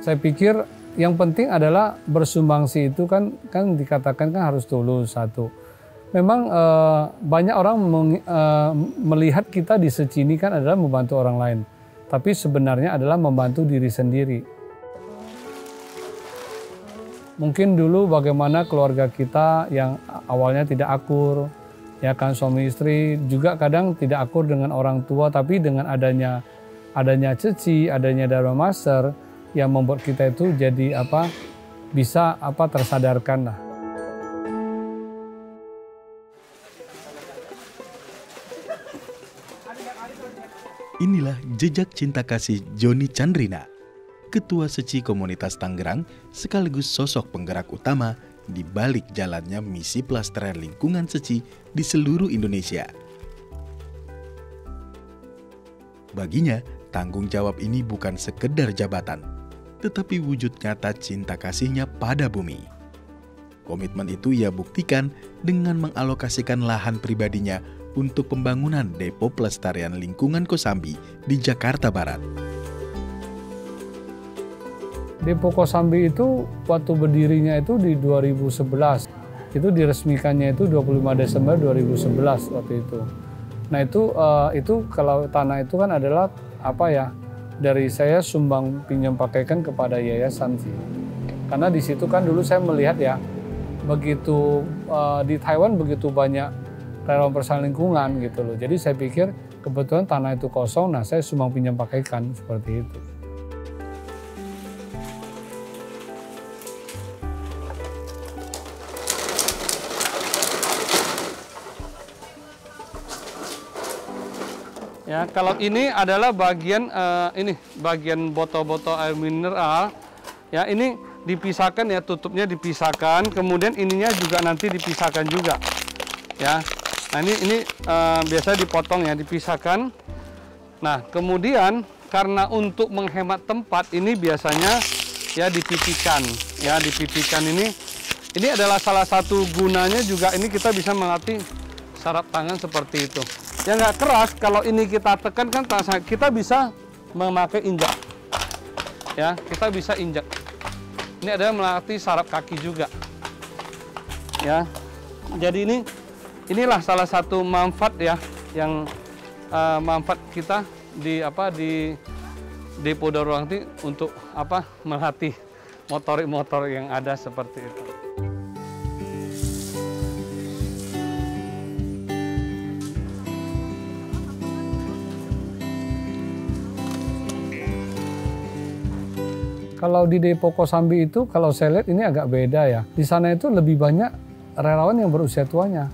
Saya pikir yang penting adalah bersumbangsi itu kan dikatakan kan harus tulus satu. Memang banyak orang melihat kita di Seci ini kan adalah membantu orang lain. Tapi sebenarnya adalah membantu diri sendiri. Mungkin dulu bagaimana keluarga kita yang awalnya tidak akur, ya kan suami istri juga kadang tidak akur dengan orang tua, tapi dengan adanya Ceci, adanya Dharma Master yang membuat kita itu jadi bisa tersadarkan lah. Inilah jejak cinta kasih Joni Chandrina, Ketua Seci Komunitas Tangerang sekaligus sosok penggerak utama di balik jalannya misi pelestarian lingkungan Seci di seluruh Indonesia. Baginya, tanggung jawab ini bukan sekedar jabatan, tetapi wujud nyata cinta kasihnya pada bumi. Komitmen itu ia buktikan dengan mengalokasikan lahan pribadinya untuk pembangunan Depo Pelestarian Lingkungan Kosambi di Jakarta Barat. Depo Kosambi itu waktu berdirinya itu di 2011. Itu diresmikannya itu 25 Desember 2011 waktu itu. Nah itu kalau tanah itu kan adalah dari saya sumbang pinjam pakaikan kepada yayasan sih. Karena di situ kan dulu saya melihat ya, begitu di Taiwan begitu banyak relawan pelestarian lingkungan gitu loh. Jadi saya pikir kebetulan tanah itu kosong, nah saya sumbang pinjam pakaikan seperti itu. Ya, kalau ini adalah bagian bagian botol-botol air mineral. Ya, ini dipisahkan ya, tutupnya dipisahkan, kemudian ininya juga nanti dipisahkan juga. Ya. Nah, ini biasa dipotong ya, dipisahkan. Nah, kemudian karena untuk menghemat tempat ini biasanya ya dipipihkan. Ya, dipipihkan ini adalah salah satu gunanya juga, ini kita bisa melatih saraf tangan seperti itu. Yang nggak keras, kalau ini kita tekan kan kita bisa memakai injak. Ya, kita bisa injak. Ini adalah melatih saraf kaki juga. Ya. Jadi inilah salah satu manfaat ya, yang manfaat kita di Depo Daur Ulang untuk melatih motorik yang ada seperti itu. Kalau di Depo Kosambi itu, kalau saya lihat ini agak beda ya. Di sana itu lebih banyak relawan yang berusia tuanya.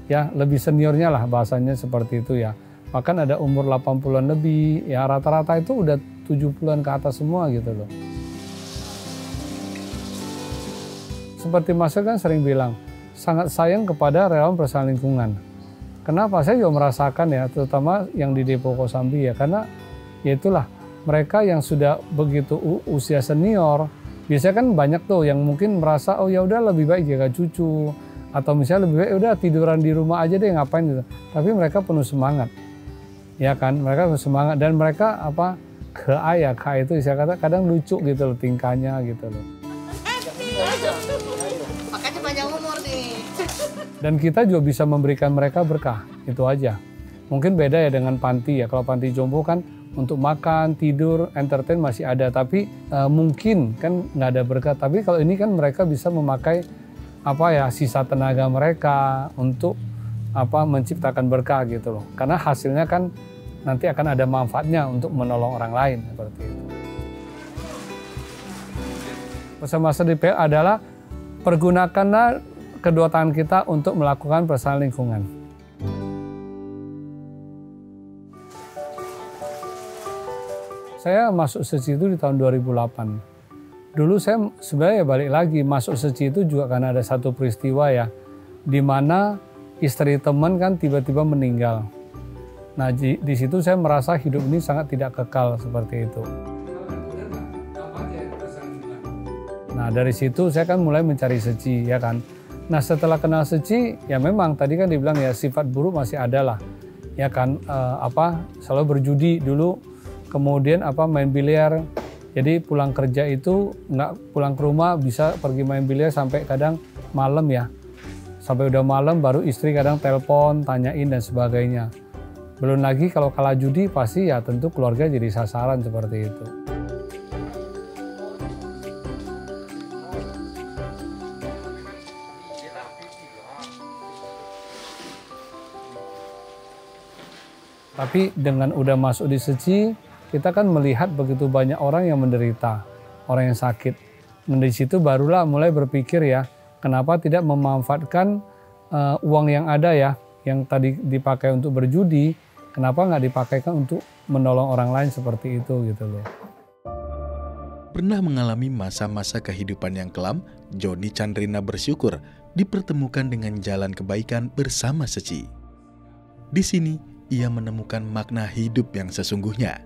Ya, lebih seniornya lah bahasanya seperti itu ya. Bahkan ada umur 80-an lebih, ya rata-rata itu udah 70-an ke atas semua gitu loh. Seperti Mas kan sering bilang, sangat sayang kepada relawan pelestarian lingkungan. Kenapa? Saya juga merasakan ya, terutama yang di Depo Kosambi ya, karena ya itulah, mereka yang sudah begitu usia senior, biasanya kan banyak tuh yang mungkin merasa, oh ya udah lebih baik jaga cucu, atau misalnya lebih baik udah tiduran di rumah aja deh ngapain gitu. Tapi mereka penuh semangat, ya kan? Mereka penuh semangat dan mereka KA itu saya kata kadang lucu gitu loh tingkahnya gitu loh. Makanya panjang umur nih. Dan kita juga bisa memberikan mereka berkah, itu aja. Mungkin beda ya dengan panti ya. Kalau panti jompo kan untuk makan, tidur, entertain masih ada, tapi mungkin kan nggak ada berkah. Tapi kalau ini kan mereka bisa memakai sisa tenaga mereka untuk menciptakan berkah gitu loh. Karena hasilnya kan nanti akan ada manfaatnya untuk menolong orang lain seperti itu. Pesan Master DPL adalah pergunakanlah kedua tangan kita untuk melakukan pelestarian lingkungan. Saya masuk Seci itu di tahun 2008. Dulu saya sebenarnya balik lagi masuk Seci itu juga karena ada satu peristiwa ya, di mana istri teman kan tiba-tiba meninggal. Nah di situ saya merasa hidup ini sangat tidak kekal seperti itu. Nah dari situ saya kan mulai mencari Seci ya kan. Nah setelah kenal Seci ya memang tadi kan dibilang ya sifat buruk masih ada lah ya kan, selalu berjudi dulu. Kemudian main biliar, Jadi pulang kerja itu nggak pulang ke rumah, bisa pergi main biliar sampai kadang malam ya. Sampai udah malam baru istri kadang telepon, tanyain dan sebagainya. Belum lagi kalau kalah judi pasti ya tentu keluarga jadi sasaran seperti itu. Tapi dengan udah masuk di Seci, kita kan melihat begitu banyak orang yang menderita, orang yang sakit. Dan di situ barulah mulai berpikir ya, kenapa tidak memanfaatkan uang yang ada ya, yang tadi dipakai untuk berjudi, kenapa nggak dipakaikan untuk menolong orang lain seperti itu gitu loh. Pernah mengalami masa-masa kehidupan yang kelam, Joni Chandrina bersyukur dipertemukan dengan jalan kebaikan bersama Seci. Di sini, ia menemukan makna hidup yang sesungguhnya,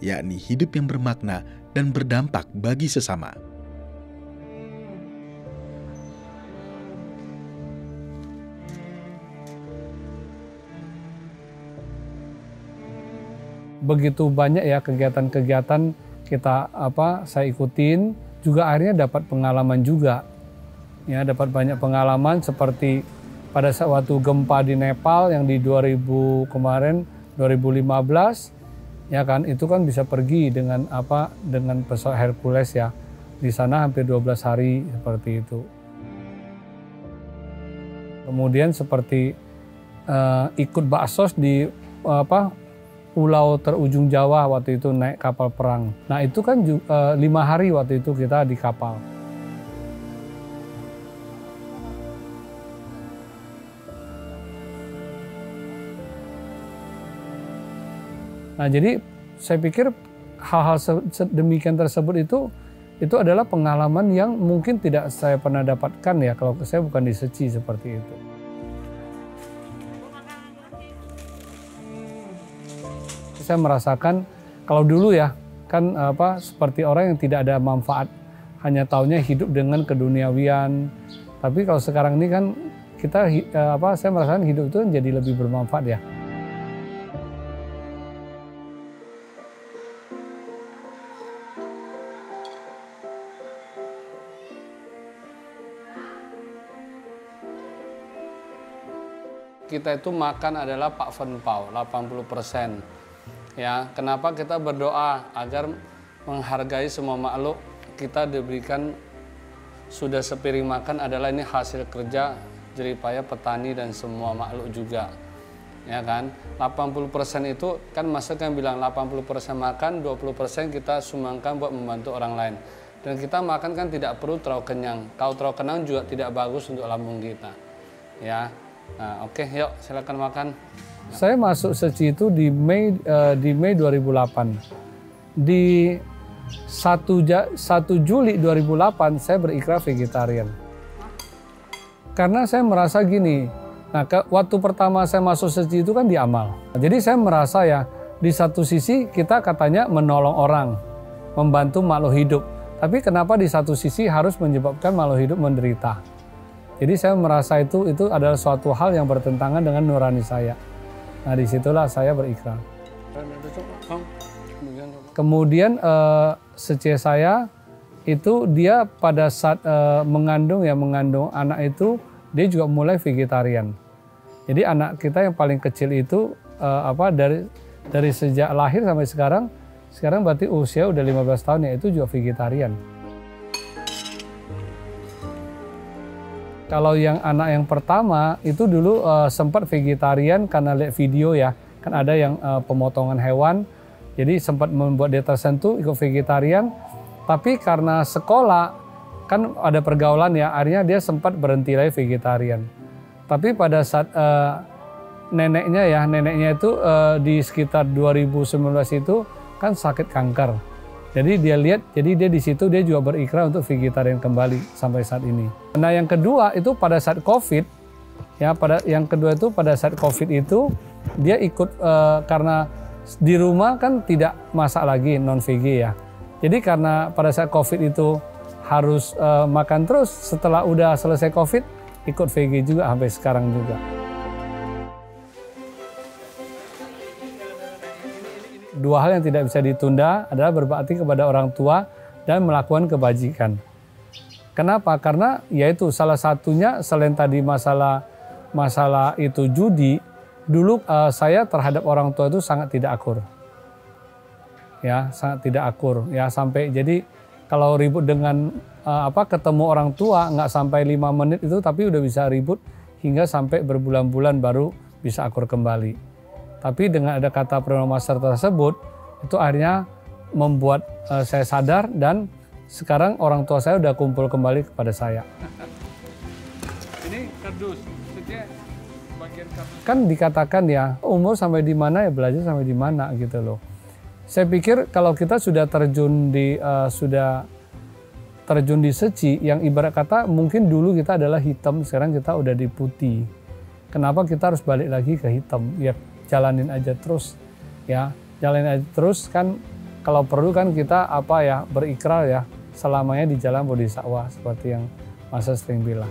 yakni hidup yang bermakna dan berdampak bagi sesama. Begitu banyak ya kegiatan-kegiatan saya ikutin, juga akhirnya dapat pengalaman juga. Ya, dapat banyak pengalaman seperti pada saat waktu gempa di Nepal yang di 2015 ya kan, itu kan bisa pergi dengan pesawat Hercules ya. Di sana hampir 12 hari seperti itu. Kemudian seperti ikut baksos di pulau terujung Jawa waktu itu naik kapal perang. Nah itu kan 5 hari waktu itu kita di kapal. Nah jadi saya pikir hal-hal sedemikian tersebut itu adalah pengalaman yang mungkin tidak saya pernah dapatkan ya kalau saya bukan di Seci seperti itu. Saya merasakan kalau dulu ya kan seperti orang yang tidak ada manfaat, hanya taunya hidup dengan keduniawian. Tapi kalau sekarang ini kan saya merasakan hidup itu jadi lebih bermanfaat ya. Kita itu makan adalah Pak Venpau 80%. Ya, kenapa kita berdoa agar menghargai semua makhluk kita diberikan sudah sepiring makan adalah ini hasil kerja jeripaya petani dan semua makhluk juga. Ya kan? 80% itu kan Mas kan bilang 80% makan, 20% kita sumbangkan buat membantu orang lain. Dan kita makan kan tidak perlu terlalu kenyang. Kalau terlalu kenyang juga tidak bagus untuk lambung kita. Ya. Nah, oke, yuk silakan makan. Saya masuk Seci itu di Mei 2008. Di 1 Juli 2008 saya berikrar vegetarian. Karena saya merasa gini, waktu pertama saya masuk Seci itu kan di amal. Jadi saya merasa ya, di satu sisi kita katanya menolong orang, membantu makhluk hidup. Tapi kenapa di satu sisi harus menyebabkan makhluk hidup menderita? Jadi saya merasa itu adalah suatu hal yang bertentangan dengan nurani saya. Nah disitulah saya berikrar. Kemudian Seci saya itu dia pada saat mengandung anak itu dia juga mulai vegetarian. Jadi anak kita yang paling kecil itu dari sejak lahir sampai sekarang berarti usia udah 15 tahun ya, itu juga vegetarian. Kalau yang anak yang pertama itu dulu sempat vegetarian karena lihat video ya, kan ada yang pemotongan hewan, jadi sempat membuat dia tersentuh ikut vegetarian. Tapi karena sekolah kan ada pergaulan ya, akhirnya dia sempat berhenti lagi vegetarian. Tapi pada saat neneknya itu di sekitar 2019 itu kan sakit kanker. Jadi dia di situ dia juga berikrar untuk vegetarian kembali sampai saat ini. Nah yang kedua itu pada saat COVID, ya pada saat COVID itu dia ikut karena di rumah kan tidak masak lagi non-VG ya. Jadi karena pada saat COVID itu harus makan terus, setelah udah selesai COVID ikut VG juga sampai sekarang juga. Dua hal yang tidak bisa ditunda adalah berbakti kepada orang tua dan melakukan kebajikan. Kenapa? Karena yaitu salah satunya selain tadi masalah itu judi, dulu saya terhadap orang tua itu sangat tidak akur. Ya, sangat tidak akur. Ya, sampai jadi kalau ribut dengan ketemu orang tua nggak sampai 5 menit itu, tapi udah bisa ribut hingga sampai berbulan-bulan baru bisa akur kembali. Tapi dengan ada kata Prima Master tersebut, itu akhirnya membuat saya sadar, dan sekarang orang tua saya udah kumpul kembali kepada saya. Ini kardus, maksudnya bagian kardus. Kan dikatakan ya, umur sampai di mana ya belajar sampai di mana gitu loh. Saya pikir kalau kita sudah terjun di seci, yang ibarat kata mungkin dulu kita adalah hitam, sekarang kita udah di putih. Kenapa kita harus balik lagi ke hitam? Ya jalanin aja terus, ya jalanin aja terus kan. Kalau perlu kan kita berikrar ya selamanya di jalan bodhisattva seperti yang Mas sering bilang.